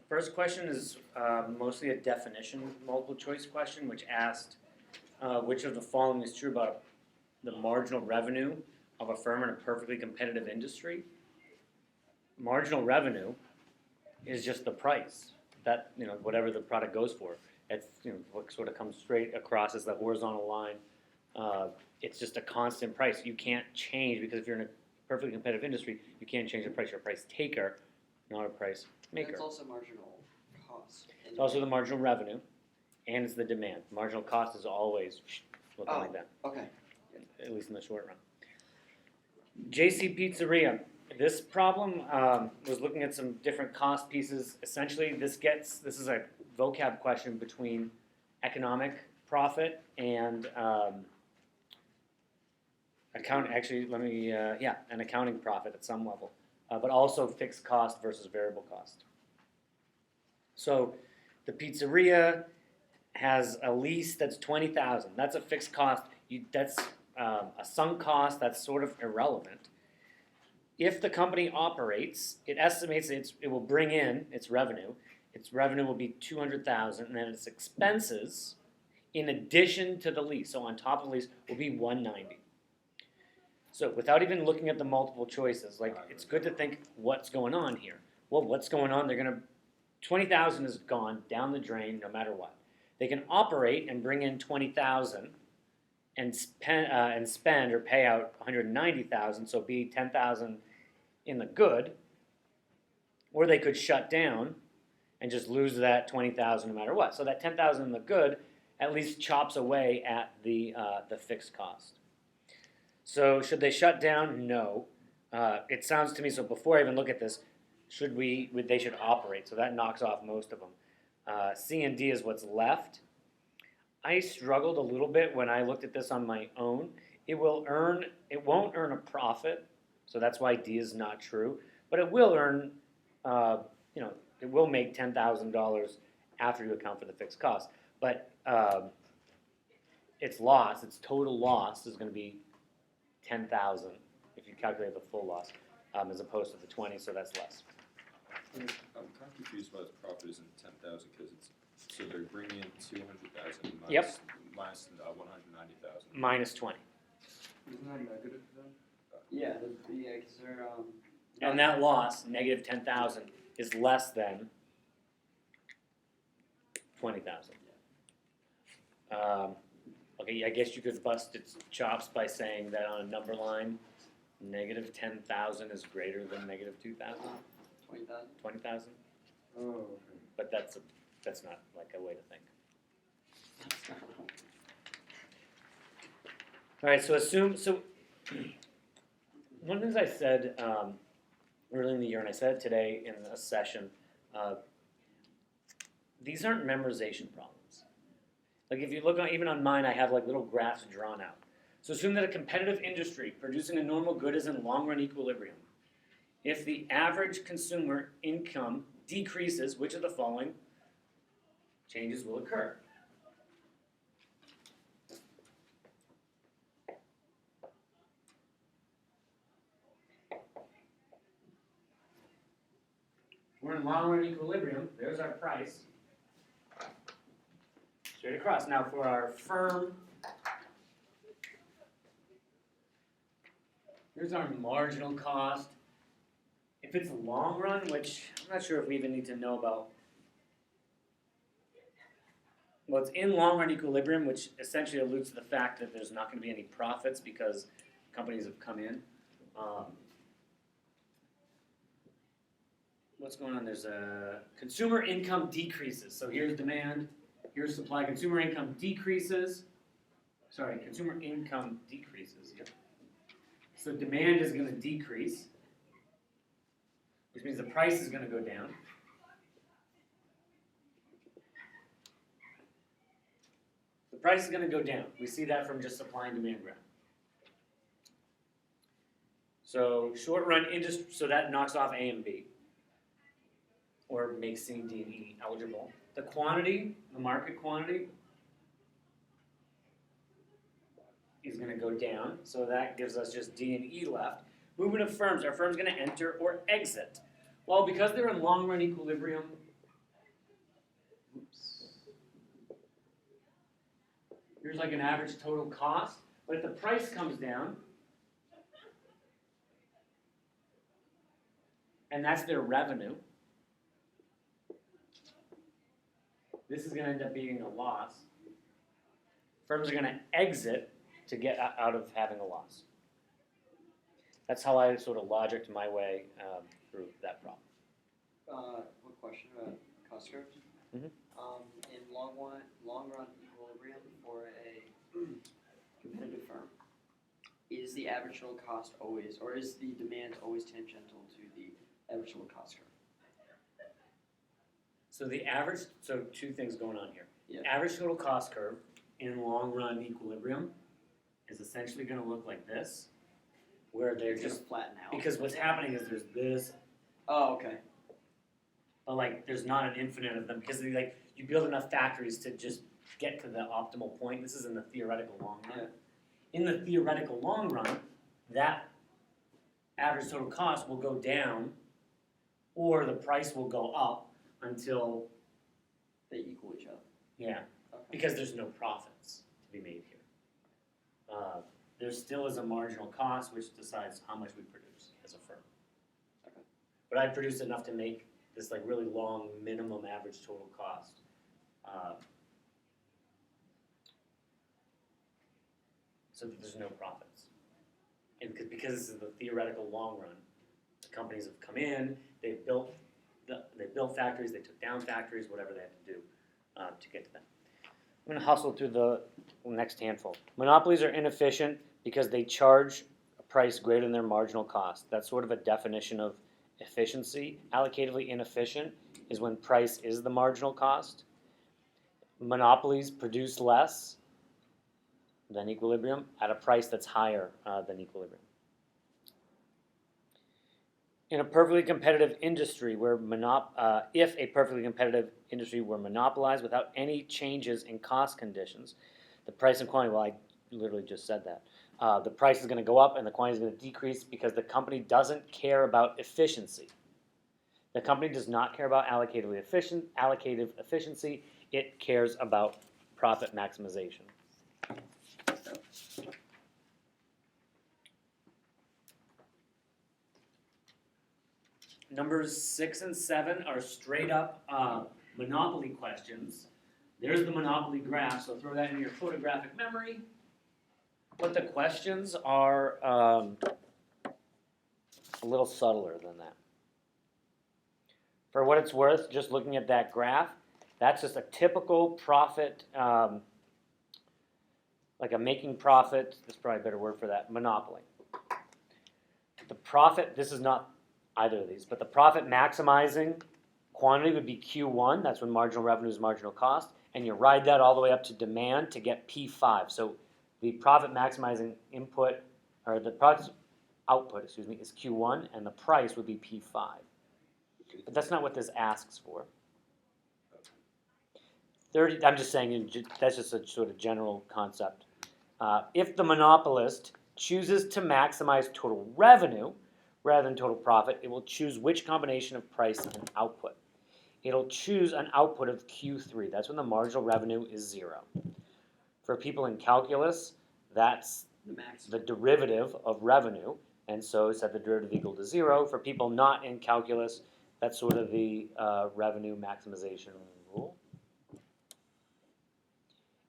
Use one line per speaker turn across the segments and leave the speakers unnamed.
first question is mostly a definition multiple choice question, which asked which of the following is true about the marginal revenue of a firm in a perfectly competitive industry. Marginal revenue is just the price that, whatever the product goes for. It's, what sort of comes straight across as the horizontal line. It's just a constant price. You can't change, because if you're in a perfectly competitive industry, you can't change the price. You're a price taker, not a price maker.
It's also marginal cost.
It's also the marginal revenue, and it's the demand. Marginal cost is always looking like that,
Okay.
at least in the short run. JC Pizzeria. This problem was looking at some different cost pieces. Essentially, this is a vocab question between economic profit and an accounting profit at some level, but also fixed cost versus variable cost. So the pizzeria has a lease that's $20,000. That's a fixed cost. That's a sunk cost. That's sort of irrelevant. If the company operates, it estimates it will bring in its revenue. Its revenue will be $200,000, and then its expenses, in addition to the lease, so on top of the lease, will be $190,000. So without even looking at the multiple choices, it's good to think what's going on here. Well, what's going on? $20,000 is gone down the drain no matter what. They can operate and bring in $20,000 and spend or pay out $190,000, so be $10,000 in the good, or they could shut down and just lose that $20,000 no matter what. So that $10,000 in the good at least chops away at the fixed cost. So should they shut down? No. It sounds to me, so before I even look at this, they should operate. So that knocks off most of them. C and D is what's left. I struggled a little bit when I looked at this on my own. It won't earn a profit, so that's why D is not true. But it will earn, it will make $10,000 after you account for the fixed cost. But its total loss is going to be $10,000 if you calculate the full loss, as opposed to the 20, so that's less.
I'm kind of confused why this profit isn't 10,000, because so they're bringing in 200,000 minus 190,000.
Minus 20.
Isn't that negative then?
Yeah, because they're
And that loss, negative 10,000, is less than 20,000. Okay, I guess you could bust its chops by saying that on a number line, negative 10,000 is greater than negative 2,000.
20,000.
20,000.
Oh, okay.
But that's not like a way to think. All right, so one of the things I said early in the year, and I said it today in a session, these aren't memorization problems. Like if you look even on mine, I have like little graphs drawn out. So assume that a competitive industry producing a normal good is in long-run equilibrium. If the average consumer income decreases, which of the following changes will occur? We're in long-run equilibrium. There's our price. Straight across. Now for our firm, here's our marginal cost. If it's long run, which I'm not sure if we even need to know about. Well, it's in long run equilibrium, which essentially alludes to the fact that there's not going to be any profits because companies have come in. What's going on? There's a consumer income decreases. So here's demand, here's supply. Consumer income decreases. Sorry, consumer income decreases. Yep. So demand is going to decrease, which means the price is going to go down. The price is going to go down. We see that from just supply and demand graph. So short run industry, so that knocks off A and B, or makes C, D, and E eligible. The quantity, the market quantity, is going to go down, so that gives us just D and E left. Movement of firms, are firms going to enter or exit? Well, because they're in long run equilibrium, Here's like an average total cost, but if the price comes down, and that's their revenue, this is gonna end up being a loss. Firms are gonna exit to get out of having a loss. That's how I sort of logicked my way through that problem.
One question about cost curve.
Mhm.
In long run equilibrium for a competitive firm, is the average total cost always, or is the demand always tangential to the average total cost curve?
So the average, so two things going on here.
Yeah.
Average total cost curve in long run equilibrium is essentially gonna look like this, where they're
It's gonna
just,
flatten out.
because what's happening is there's this,
Oh, okay.
but like there's not an infinite of them, because they, like you build enough factories to just get to the optimal point. This is in the theoretical long run.
Yeah.
In the theoretical long run, that average total cost will go down, or the price will go up until,
They equal each other.
yeah,
Okay.
because there's no profits to be made here. There still is a marginal cost which decides how much we produce as a firm.
Okay.
But I produce enough to make this like really long minimum average total cost. So that there's no profits. And because this is the theoretical long run, the companies have come in, they built factories, they took down factories, whatever they had to do to get to them. I'm going to hustle through the next handful. Monopolies are inefficient because they charge a price greater than their marginal cost. That's sort of a definition of efficiency. Allocatively inefficient is when price is the marginal cost. Monopolies produce less than equilibrium at a price that's higher than equilibrium. In a perfectly competitive industry where if a perfectly competitive industry were monopolized without any changes in cost conditions, the price and quantity, well, I literally just said that. The price is going to go up and the quantity is going to decrease because the company doesn't care about efficiency. The company does not care about allocative efficiency. It cares about profit maximization. Numbers 6 and 7 are straight up monopoly questions. There's the monopoly graph, so throw that in your photographic memory. But the questions are a little subtler than that. For what it's worth, just looking at that graph, that's just a typical profit, like a making profit, there's probably a better word for that, monopoly. The profit, this is not either of these, but the profit maximizing quantity would be Q1, that's when marginal revenue is marginal cost, and you ride that all the way up to demand to get P5. So the profit maximizing input, or the product output, is Q1, and the price would be P5. But that's not what this asks for. 30, I'm just saying, that's just a sort of general concept. If the monopolist chooses to maximize total revenue rather than total profit, it will choose which combination of price and output. It'll choose an output of Q3. That's when the marginal revenue is 0. For people in calculus, that's the derivative of revenue, and so set the derivative equal to 0. For people not in calculus, that's sort of the revenue maximization rule.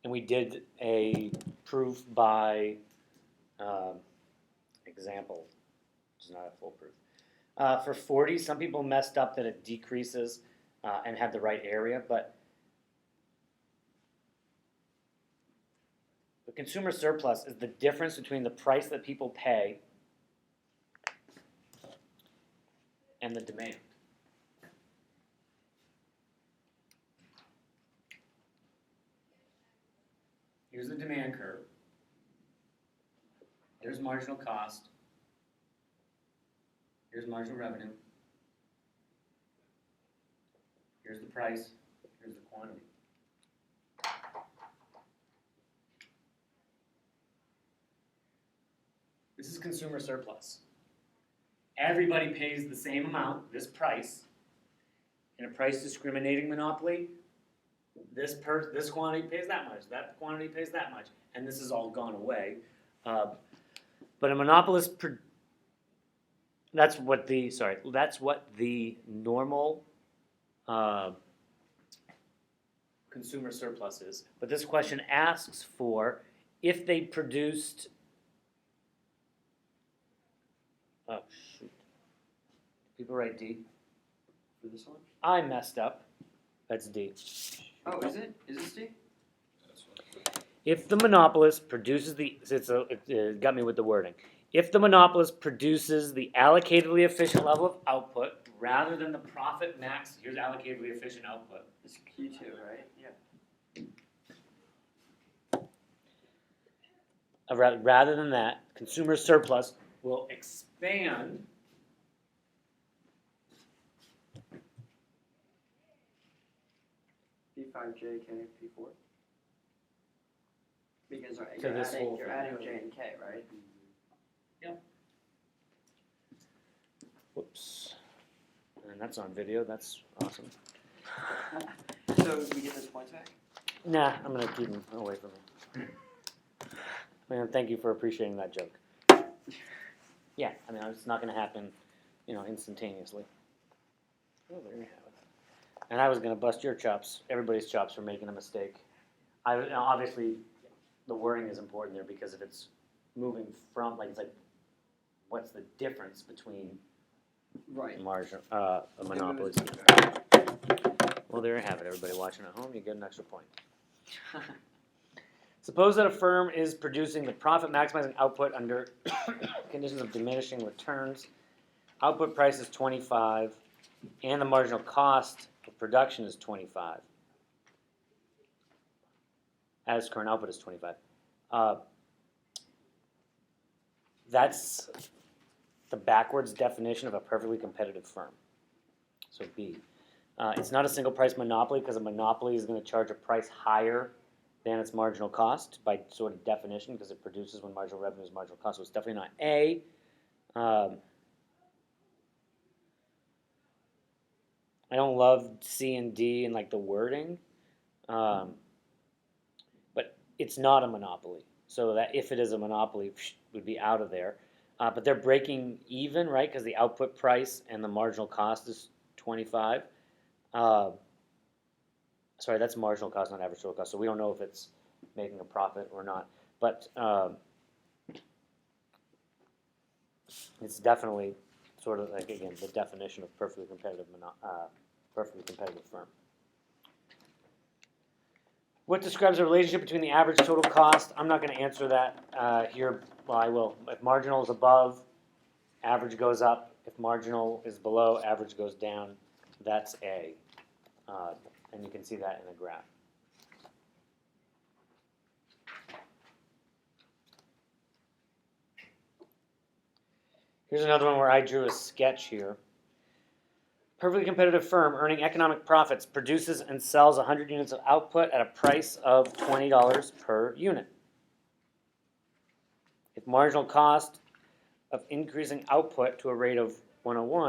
And we did a proof by example, which is not a full proof. For 40, some people messed up that it decreases and had the right area, but the consumer surplus is the difference between the price that people pay and the demand. Here's the demand curve. Here's marginal cost. Here's marginal revenue. Here's the price. Here's the quantity. This is consumer surplus. Everybody pays the same amount, this price. In a price discriminating monopoly, this quantity pays that much, that quantity pays that much, and this has all gone away. But a monopolist, that's what the normal consumer surplus is. But this question asks for if they produced, oh shoot, people write D.
For this one?
I messed up. That's D.
Oh, is it? Is this D?
That's what-
If the monopolist produces it got me with the wording. If the monopolist produces the allocatedly efficient level of output rather than the profit max, here's allocatedly efficient output.
It's Q2, right? Yeah.
Rather than that, consumer surplus will expand
P5, JK, P4. Because
To this whole
you're
thing.
adding J and K, right?
Whoops. And that's on video, that's awesome.
So we get those points back?
Nah, I'm gonna keep them away from me. Man, thank you for appreciating that joke. Yeah, I mean, it's not gonna happen, instantaneously. Oh, there you have it. And I was gonna bust your chops, everybody's chops for making a mistake. Now, obviously, the wording is important there because if it's moving from, it's like, what's the difference between
Right.
a monopoly? Well, there you have it, everybody watching at home, you get an extra point. Suppose that a firm is producing the profit maximizing output under conditions of diminishing returns. Output price is 25 and the marginal cost of production is 25. As current output is 25. That's the backwards definition of a perfectly competitive firm. So B. It's not a single price monopoly because a monopoly is going to charge a price higher than its marginal cost by sort of definition because it produces when marginal revenue is marginal cost. So it's definitely not A. I don't love C and D and the wording, but it's not a monopoly. So that if it is a monopoly, would be out of there. But they're breaking even, right? Because the output price and the marginal cost is 25. Sorry, that's marginal cost, not average total cost. So we don't know if it's making a profit or not. But it's definitely sort of again the definition of perfectly competitive firm. What describes the relationship between the average total cost? I'm not going to answer that here. Well, I will. If marginal is above, average goes up. If marginal is below, average goes down. That's A. And you can see that in the graph. Here's another one where I drew a sketch here. Perfectly competitive firm earning economic profits produces and sells 100 units of output at a price of $20 per unit. If marginal cost of increasing output to a rate of 101